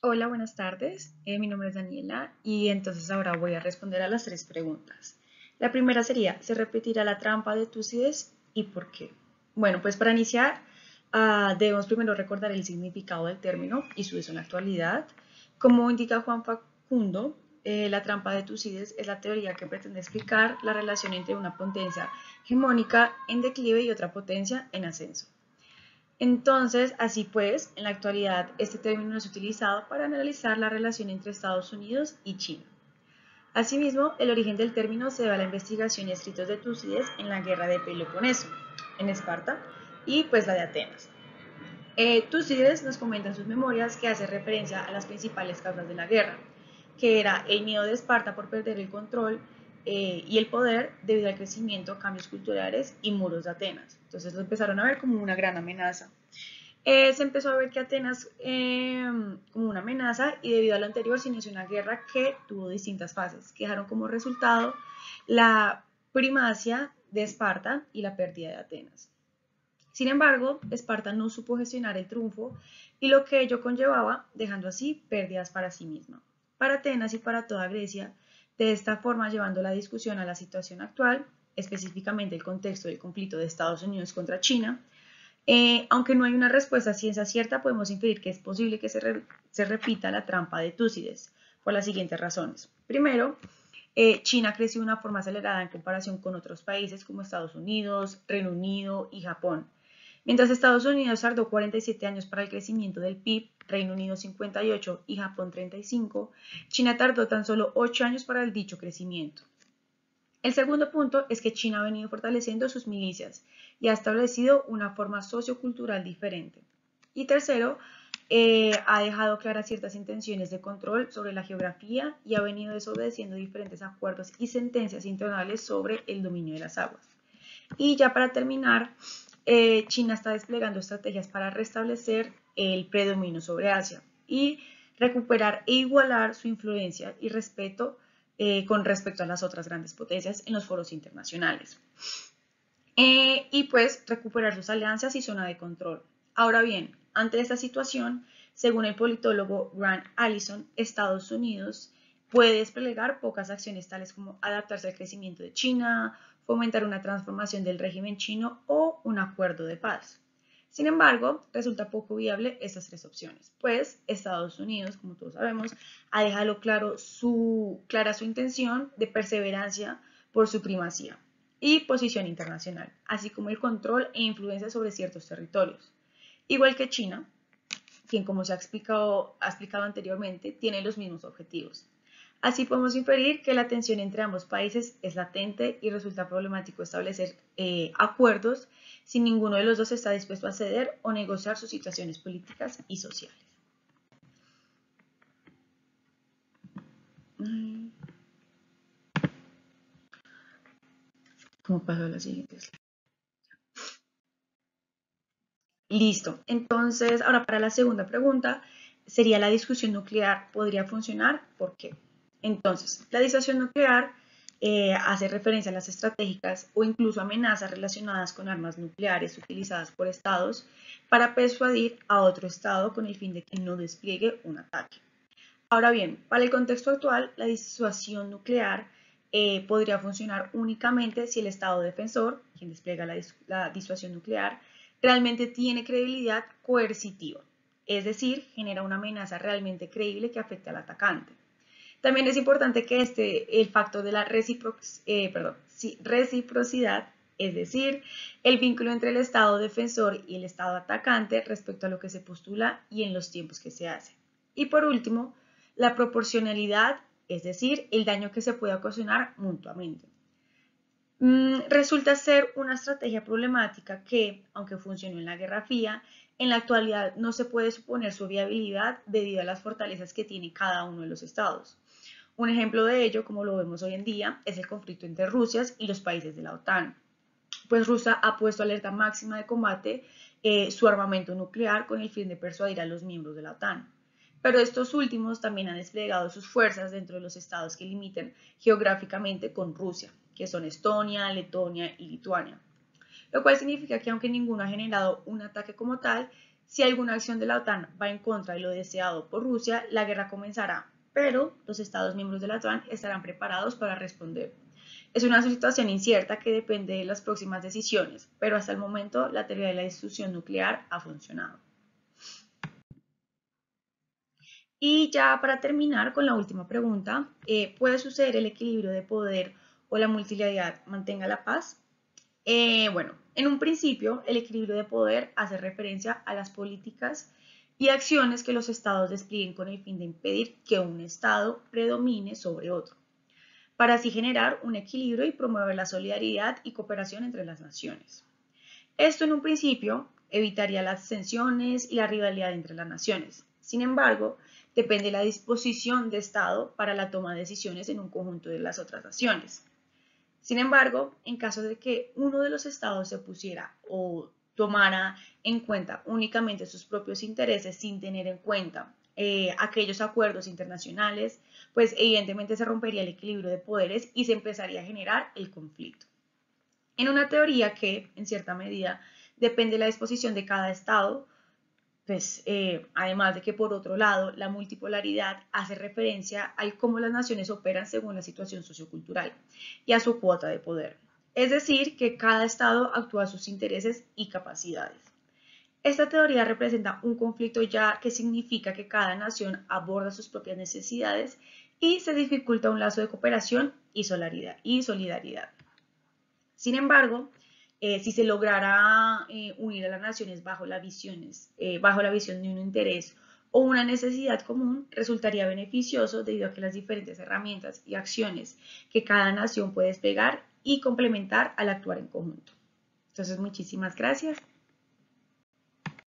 Hola, buenas tardes. Mi nombre es Daniela y entonces ahora voy a responder a las tres preguntas. La primera sería, ¿se repetirá la trampa de Túcides y por qué? Bueno, pues para iniciar, debemos primero recordar el significado del término y su uso en la actualidad. Como indica Juan Facundo, la trampa de Túcides es la teoría que pretende explicar la relación entre una potencia hegemónica en declive y otra potencia en ascenso. Entonces, así pues, en la actualidad este término es utilizado para analizar la relación entre Estados Unidos y China. Asimismo, el origen del término se debe a la investigación y escritos de Túcides en la guerra de Peloponeso, en Esparta, y pues la de Atenas. Tucídides nos comenta en sus memorias que hace referencia a las principales causas de la guerra, que era el miedo de Esparta por perder el control y el poder debido al crecimiento, cambios culturales y muros de Atenas. Entonces lo empezaron a ver como una gran amenaza. Se empezó a ver que Atenas como una amenaza y debido a lo anterior se inició una guerra que tuvo distintas fases, que dejaron como resultado la primacia de Esparta y la pérdida de Atenas. Sin embargo, Esparta no supo gestionar el triunfo y lo que ello conllevaba, dejando así pérdidas para sí misma, para Atenas y para toda Grecia, de esta forma llevando la discusión a la situación actual, específicamente el contexto del conflicto de Estados Unidos contra China. Aunque no hay una respuesta a ciencia cierta, podemos inferir que es posible que se repita la trampa de Túcides por las siguientes razones. Primero, China creció de una forma acelerada en comparación con otros países como Estados Unidos, Reino Unido y Japón. Mientras Estados Unidos tardó 47 años para el crecimiento del PIB, Reino Unido 58 y Japón 35, China tardó tan solo 8 años para el dicho crecimiento. El segundo punto es que China ha venido fortaleciendo sus milicias y ha establecido una forma sociocultural diferente. Y tercero, ha dejado claras ciertas intenciones de control sobre la geografía y ha venido desobedeciendo diferentes acuerdos y sentencias internacionales sobre el dominio de las aguas. Y ya para terminar, China está desplegando estrategias para restablecer el predominio sobre Asia y recuperar e igualar su influencia y respeto con respecto a las otras grandes potencias en los foros internacionales. Y pues recuperar sus alianzas y zona de control. Ahora bien, ante esta situación, según el politólogo Grant Allison, Estados Unidos puede desplegar pocas acciones tales como adaptarse al crecimiento de China, fomentar una transformación del régimen chino o un acuerdo de paz. Sin embargo, resulta poco viable estas tres opciones, pues Estados Unidos, como todos sabemos, ha dejado clara su intención de perseverancia por su primacía y posición internacional, así como el control e influencia sobre ciertos territorios. Igual que China, quien como se ha explicado anteriormente, tiene los mismos objetivos. Así podemos inferir que la tensión entre ambos países es latente y resulta problemático establecer acuerdos si ninguno de los dos está dispuesto a ceder o negociar sus situaciones políticas y sociales. ¿Cómo pasó a la siguiente slide? Listo. Entonces, ahora para la segunda pregunta, sería la discusión nuclear, ¿podría funcionar? ¿Por qué? Entonces, la disuasión nuclear hace referencia a las estratégicas o incluso amenazas relacionadas con armas nucleares utilizadas por estados para persuadir a otro estado con el fin de que no despliegue un ataque. Ahora bien, para el contexto actual, la disuasión nuclear podría funcionar únicamente si el Estado defensor, quien despliega la disuasión nuclear, realmente tiene credibilidad coercitiva, es decir, genera una amenaza realmente creíble que afecte al atacante. También es importante que el factor de la reciprocidad, es decir, el vínculo entre el Estado defensor y el Estado atacante respecto a lo que se postula y en los tiempos que se hace. Y por último, la proporcionalidad, es decir, el daño que se puede ocasionar mutuamente. Resulta ser una estrategia problemática que, aunque funcionó en la Guerra Fría, en la actualidad no se puede suponer su viabilidad debido a las fortalezas que tiene cada uno de los estados. Un ejemplo de ello, como lo vemos hoy en día, es el conflicto entre Rusia y los países de la OTAN, pues Rusia ha puesto alerta máxima de combate su armamento nuclear con el fin de persuadir a los miembros de la OTAN. Pero estos últimos también han desplegado sus fuerzas dentro de los estados que limitan geográficamente con Rusia, que son Estonia, Letonia y Lituania. Lo cual significa que aunque ninguno ha generado un ataque como tal, Si alguna acción de la OTAN va en contra de lo deseado por Rusia, la guerra comenzará, pero los Estados miembros de la OTAN estarán preparados para responder. Es una situación incierta que depende de las próximas decisiones, pero hasta el momento la teoría de la destrucción nuclear ha funcionado. Y ya para terminar con la última pregunta, ¿puede suceder el equilibrio de poder o la multilateralidad mantenga la paz? Bueno, en un principio, el equilibrio de poder hace referencia a las políticas y acciones que los estados desplieguen con el fin de impedir que un estado predomine sobre otro, para así generar un equilibrio y promover la solidaridad y cooperación entre las naciones. Esto en un principio evitaría las tensiones y la rivalidad entre las naciones. Sin embargo, depende de la disposición de Estado para la toma de decisiones en un conjunto de las otras naciones. Sin embargo, en caso de que uno de los estados se opusiera o tomara en cuenta únicamente sus propios intereses sin tener en cuenta aquellos acuerdos internacionales, pues evidentemente se rompería el equilibrio de poderes y se empezaría a generar el conflicto. En una teoría que, en cierta medida, depende de la disposición de cada estado, pues además de que por otro lado la multipolaridad hace referencia a cómo las naciones operan según la situación sociocultural y a su cuota de poder. Es decir, que cada estado actúa a sus intereses y capacidades. Esta teoría representa un conflicto ya que significa que cada nación aborda sus propias necesidades y se dificulta un lazo de cooperación y solidaridad. Sin embargo, si se lograra unir a las naciones bajo la visión de un interés o una necesidad común, resultaría beneficioso debido a que las diferentes herramientas y acciones que cada nación puede desplegar y complementar al actuar en conjunto. Entonces, muchísimas gracias.